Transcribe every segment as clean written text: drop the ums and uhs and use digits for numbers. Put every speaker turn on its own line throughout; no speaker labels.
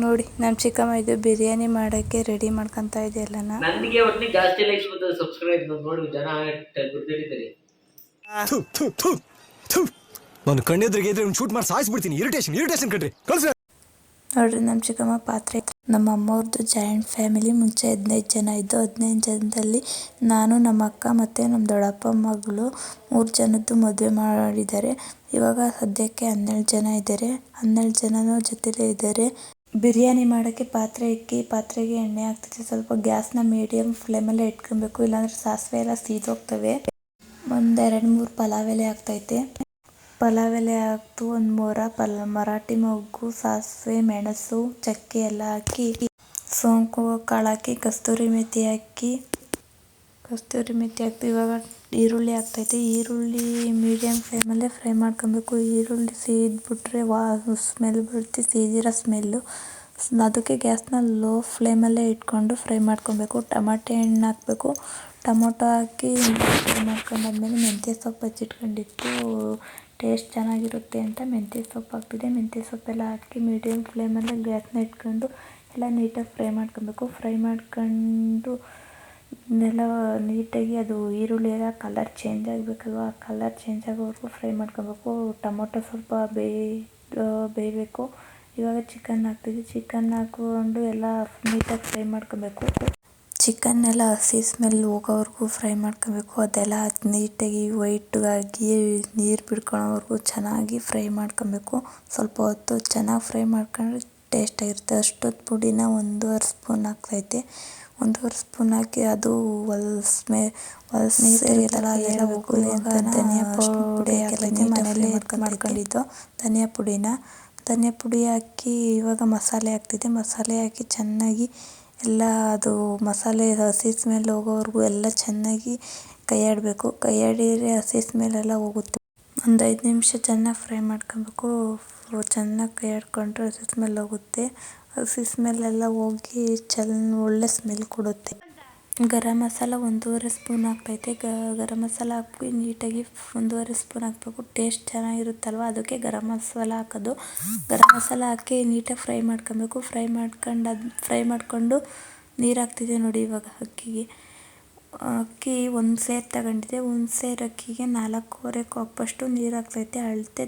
ನೋಡಿ ನಮ್ಮ ಚಿಕ್ಕಮ್ಮ ಇದು ಬಿರಿಯಾನಿ ಮಾಡೋಕ್ಕೆ ರೆಡಿ ಮಾಡ್ಕೊತಾ ಇದೆ ಎಲ್ಲನ.
ನನಗೆ ಒಟ್ಟು ಜಾಸ್ತಿ ಲೈಕ್ಸ್ ಬರ್ತದೆ ಸಬ್ಸ್ಕ್ರೈಬ್ ನೋಡಿ ಜನ ಗುರ್ತಿಡಿತಾರೆ.
ನಾನು ಕಣ್ಣೆದ್ರಿಗೆ ಇದ್ರೆ ಶೂಟ್ ಮಾಡಿ ಸಾಯಿಸ್ಬಿಡ್ತೀನಿ. ಇರಿಟೇಷನ್ ಕಣ್ರಿ ಕಳ್ಸಿ.
ನೋಡ್ರಿ ನಮ್ಮ ಚಿಕ್ಕಮ್ಮ ಪಾತ್ರೆ. ನಮ್ಮ ಅಮ್ಮವ್ರದ್ದು ಜಾಯಿಂಟ್ ಫ್ಯಾಮಿಲಿ. ಮುಂಚೆ 15 ಜನ ಇದ್ದು. 15 ಜನದಲ್ಲಿ ನಾನು, ನಮ್ಮ ಅಕ್ಕ ಮತ್ತು ನಮ್ಮ ದೊಡ್ಡಪ್ಪ ಮಗಳು 3 ಜನದ್ದು ಮದುವೆ ಮಾಡಿದ್ದಾರೆ. ಇವಾಗ ಸದ್ಯಕ್ಕೆ 12 ಜನ ಇದ್ದಾರೆ. 12 ಜನನೂ ಜೊತೆಲೇ ಇದ್ದಾರೆ. ಬಿರಿಯಾನಿ ಮಾಡೋಕ್ಕೆ ಪಾತ್ರೆ ಇಕ್ಕಿ ಪಾತ್ರೆಗೆ ಎಣ್ಣೆ ಹಾಕ್ತಿದ್ದೆ. ಸ್ವಲ್ಪ ಗ್ಯಾಸ್ನ ಮೀಡಿಯಮ್ ಫ್ಲೇಮಲ್ಲೇ ಇಟ್ಕೊಬೇಕು, ಇಲ್ಲಾಂದರೆ ಸಾಸಿವೆ ಎಲ್ಲ ಸೀದೋಗ್ತವೆ. ಒಂದು 2-3 ಪಲಾವ್ ಎಲೆ ಹಾಕ್ತೈತೆ. ಪಲಾವ್ ಎಲೆ ಹಾಕ್ತು. ಒಂದು ಮರಾಠಿ ಮೊಗ್ಗು, ಸಾಸಿವೆ, ಮೆಣಸು, ಚಕ್ಕೆ ಎಲ್ಲ ಹಾಕಿ, ಸೋಂಕು ಕಾಳು ಹಾಕಿ, ಕಸ್ತೂರಿ ಮೆಥಿ ಹಾಕ್ತು. ಇವಾಗ ಈರುಳ್ಳಿ ಹಾಕ್ತೈತೆ. ಈರುಳ್ಳಿ ಮೀಡಿಯಮ್ ಫ್ಲೇಮಲ್ಲೇ ಫ್ರೈ ಮಾಡ್ಕೊಬೇಕು. ಈರುಳ್ಳಿ ಸೀದ್ಬಿಟ್ರೆ ಸ್ಮೆಲ್ ಬರುತ್ತೆ, ಸೀದಿರೋ ಸ್ಮೆಲ್ಲು. ಅದಕ್ಕೆ ಗ್ಯಾಸ್ನ ಲೋ ಫ್ಲೇಮಲ್ಲೇ ಇಟ್ಕೊಂಡು ಫ್ರೈ ಮಾಡ್ಕೊಬೇಕು. ಟಮಾಟೆ ಹಣ್ಣು ಹಾಕಬೇಕು. ಟೊಮೊಟೊ ಹಾಕಿ ಫ್ರೈ ಮಾಡ್ಕೊಂಡಾದ್ಮೇಲೆ ಮೆಂತ್ಯ ಸೊಪ್ಪು ಹಚ್ಚಿಟ್ಕೊಂಡಿತ್ತು. ಟೇಸ್ಟ್ ಚೆನ್ನಾಗಿರುತ್ತೆ ಅಂತ ಮೆಂತ್ಯ ಸೊಪ್ಪು ಹಾಕ್ತಿದ್ದೆ. ಮೆಂತ್ಯ ಸೊಪ್ಪೆಲ್ಲ ಹಾಕಿ ಮೀಡಿಯಮ್ ಫ್ಲೇಮಲ್ಲೇ ಗ್ಯಾಸ್ನ ಇಟ್ಕೊಂಡು ಎಲ್ಲ ನೀಟಾಗಿ ಫ್ರೈ ಮಾಡ್ಕೊಬೇಕು. ಫ್ರೈ ಮಾಡ್ಕೊಂಡು ಎಲ್ಲ ನೀಟಾಗಿ ಅದು ಈರುಳ್ಳಿ ಎಲ್ಲ ಕಲರ್ ಚೇಂಜ್ ಆಗಬೇಕಲ್ವ, ಆ ಕಲರ್ ಚೇಂಜ್ ಆಗೋವರೆಗೂ ಫ್ರೈ ಮಾಡ್ಕೊಬೇಕು. ಟೊಮೊಟೊ ಸ್ವಲ್ಪ ಬೇಯಬೇಕು. ಇವಾಗ ಚಿಕನ್ ಹಾಕ್ತಿದ್ವಿ. ಚಿಕನ್ ಹಾಕ್ಕೊಂಡು ಎಲ್ಲ ನೀಟಾಗಿ ಫ್ರೈ ಮಾಡ್ಕೊಬೇಕು. ಚಿಕನ್ನೆಲ್ಲ ಹಸಿ ಸ್ಮೆಲ್ ಹೋಗೋವರೆಗೂ ಫ್ರೈ ಮಾಡ್ಕೊಬೇಕು. ಅದೆಲ್ಲ ನೀಟಾಗಿ ವೈಟಾಗಿ ನೀರು ಬಿಡ್ಕೊಳ್ಳೋವರೆಗೂ ಚೆನ್ನಾಗಿ ಫ್ರೈ ಮಾಡ್ಕೊಬೇಕು. ಸ್ವಲ್ಪ ಹೊತ್ತು ಚೆನ್ನಾಗಿ ಫ್ರೈ ಮಾಡ್ಕೊಂಡ್ರೆ ಟೇಸ್ಟಾಗಿರುತ್ತೆ. ಅಷ್ಟೊತ್ತು ಪುಡಿನ 1.5 ಸ್ಪೂನ್ ಹಾಕ್ತೈತೆ. 1.5 ಸ್ಪೂನ್ ಹಾಕಿ ಅದು ನೀರೆಲ್ಲ ಹೋಗಲಿ ಅಂತ ಧನಿಯಾ ಪುಡಿ ಹಾಕಿ ಮನೇಲಿ ಮಾಡ್ಕೊಂಡಿದ್ದು ಧನಿಯಾ ಪುಡಿ ಹಾಕಿ ಇವಾಗ ಮಸಾಲೆ ಹಾಕ್ತಿದ್ದೆ. ಮಸಾಲೆ ಹಾಕಿ ಚೆನ್ನಾಗಿ ಎಲ್ಲ ಅದು ಮಸಾಲೆ ಹಸಿ ಸ್ಮೆಲ್ ಹೋಗೋವರೆಗೂ ಎಲ್ಲ ಚೆನ್ನಾಗಿ ಕೈ ಆಡಿದ್ರೆ ಹಸಿ ಸ್ಮೆಲ್ಲೆಲ್ಲ ಹೋಗುತ್ತೆ. ಒಂದು 5 ನಿಮಿಷ ಚೆನ್ನಾಗಿ ಫ್ರೈ ಮಾಡ್ಕೊಬೇಕು. ಚೆನ್ನಾಗಿ ಕೈ ಆಡಿಕೊಂಡ್ರೆ ಹಸಿ ಸ್ಮೆಲ್ ಹೋಗುತ್ತೆ. ಹಸಿ ಸ್ಮೆಲ್ಲೆಲ್ಲ ಹೋಗಿ ಒಳ್ಳೆ ಸ್ಮೆಲ್ ಕೊಡುತ್ತೆ. ಗರಂ ಮಸಾಲ 1.5 ಸ್ಪೂನ್ ಹಾಕ್ತೈತೆ. ಗರಂ ಮಸಾಲ ಹಾಕಿ ನೀಟಾಗಿ 1.5 ಸ್ಪೂನ್ ಹಾಕಬೇಕು. ಟೇಸ್ಟ್ ಚೆನ್ನಾಗಿರುತ್ತಲ್ವ, ಅದಕ್ಕೆ ಗರಂ ಮಸಾಲ ಹಾಕೋದು. ಗರಂ ಮಸಾಲ ಹಾಕಿ ನೀಟಾಗಿ ಫ್ರೈ ಮಾಡ್ಕೊಬೇಕು. ಫ್ರೈ ಮಾಡ್ಕೊಂಡು ನೀರು ಹಾಕ್ತಿದ್ದೆ ನೋಡಿ. ಇವಾಗ ಅಕ್ಕಿ 1 ಸೇರು ತಗೊಂಡಿದ್ದೆ. 1 ಸೇರು ಅಕ್ಕಿಗೆ 4.25 ಕಪ್ಪಷ್ಟು ನೀರು ಹಾಕ್ತೈತೆ. ಅಳತೆ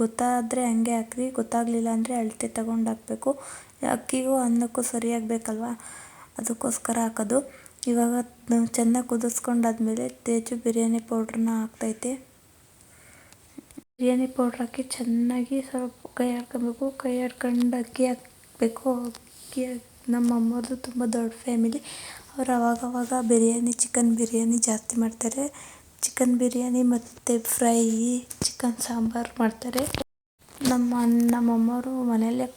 ಗೊತ್ತಾದರೆ ಹಂಗೆ ಹಾಕ್ರಿ, ಗೊತ್ತಾಗಲಿಲ್ಲ ಅಂದರೆ ಅಳತೆ ತಗೊಂಡು ಹಾಕಬೇಕು. ಅಕ್ಕಿಗೂ ಅನ್ನಕ್ಕೂ ಸರಿಯಾಗಬೇಕಲ್ವ, ಅದಕ್ಕೋಸ್ಕರ ಹಾಕೋದು. ಇವಾಗ ಚೆನ್ನಾಗಿ ಕುದಿಸ್ಕೊಂಡಾದ್ಮೇಲೆ ತೇಜು ಬಿರಿಯಾನಿ ಪೌಡ್ರನ್ನ ಹಾಕ್ತೈತೆ. ಬಿರಿಯಾನಿ ಪೌಡ್ರ್ ಹಾಕಿ ಚೆನ್ನಾಗಿ ಸ್ವಲ್ಪ ಕೈ ಆಡ್ಕೊಬೇಕು. ಕೈ ಆಡ್ಕೊಂಡು ಅಕ್ಕಿ ಹಾಕಬೇಕು. ನಮ್ಮ ಅಮ್ಮವ್ರದ್ದು ತುಂಬ ದೊಡ್ಡ ಫ್ಯಾಮಿಲಿ. ಅವರು ಅವಾಗವಾಗ ಚಿಕನ್ ಬಿರಿಯಾನಿ ಜಾಸ್ತಿ ಮಾಡ್ತಾರೆ. ಚಿಕನ್ ಬಿರಿಯಾನಿ ಮತ್ತು ಫ್ರೈ, ಚಿಕನ್ ಸಾಂಬಾರು ಮಾಡ್ತಾರೆ. ನಮ್ಮಮ್ಮವರು ಮನೆಯಲ್ಲೇ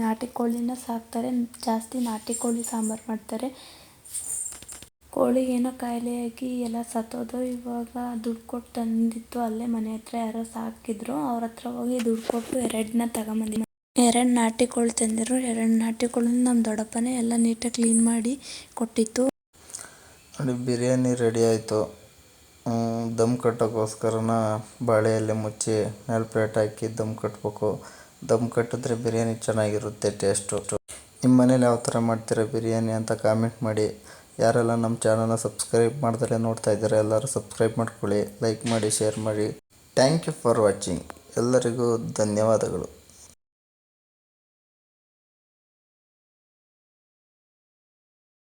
ನಾಟಿ ಕೋಳಿನ ಸಾಕ್ತಾರೆ. ಜಾಸ್ತಿ ನಾಟಿ ಕೋಳಿ ಸಾಂಬಾರು ಮಾಡ್ತಾರೆ. ಕೋಳಿಗೇನೋ ಕಾಯಿಲೆಯಾಗಿ ಎಲ್ಲ ಸತ್ತೋದು. ಇವಾಗ ದುಡ್ಡು ಕೊಟ್ಟು ತಂದಿತ್ತು. ಅಲ್ಲೇ ಮನೆ ಹತ್ರ ಯಾರೋ ಸಾಕಿದ್ರು. ಅವ್ರ ಹತ್ರ ಹೋಗಿ ದುಡ್ಡು ಕೊಟ್ಟು 2ನ ತಗೊಂಬಂದಿನಿ. 2 ನಾಟಿ ಕೋಳಿ ತಂದಿದ್ರು. 2 ನಾಟಿ ಕೋಳಿನ ನಮ್ಮ ದೊಡ್ಡಪ್ಪನೇ ಎಲ್ಲ ನೀಟಾಗಿ ಕ್ಲೀನ್ ಮಾಡಿ ಕೊಟ್ಟಿತ್ತು.
ನೋಡಿ ಬಿರಿಯಾನಿ ರೆಡಿ ಆಯಿತು. ದಮ್ ಕಟ್ಟೋಕ್ಕೋಸ್ಕರನ ಬಾಳೆ ಎಲೆ ಮುಚ್ಚಿ ಮೇಲೆ ಪ್ಲೇಟ್ ಹಾಕಿ ದಮ್ ಕಟ್ಟಬೇಕು. ದಮ್ ಕಟ್ಟಿದ್ರೆ ಬಿರಿಯಾನಿ ಚೆನ್ನಾಗಿರುತ್ತೆ ಟೇಸ್ಟು. ನಿಮ್ಮ ಮನೇಲಿ ಯಾವ ಥರ ಮಾಡ್ತೀರಾ ಬಿರಿಯಾನಿ ಅಂತ ಕಾಮೆಂಟ್ ಮಾಡಿ. ಯಾರೆಲ್ಲ ನಮ್ಮ ಚಾನಲ್ನ ಸಬ್ಸ್ಕ್ರೈಬ್ ಮಾಡ್ದಲೇ ನೋಡ್ತಾ ಇದ್ದಾರೆ ಎಲ್ಲರೂ ಸಬ್ಸ್ಕ್ರೈಬ್ ಮಾಡ್ಕೊಳ್ಳಿ, ಲೈಕ್ ಮಾಡಿ, ಶೇರ್ ಮಾಡಿ. Thank you for watching. ಎಲ್ಲರಿಗೂ ಧನ್ಯವಾದಗಳು.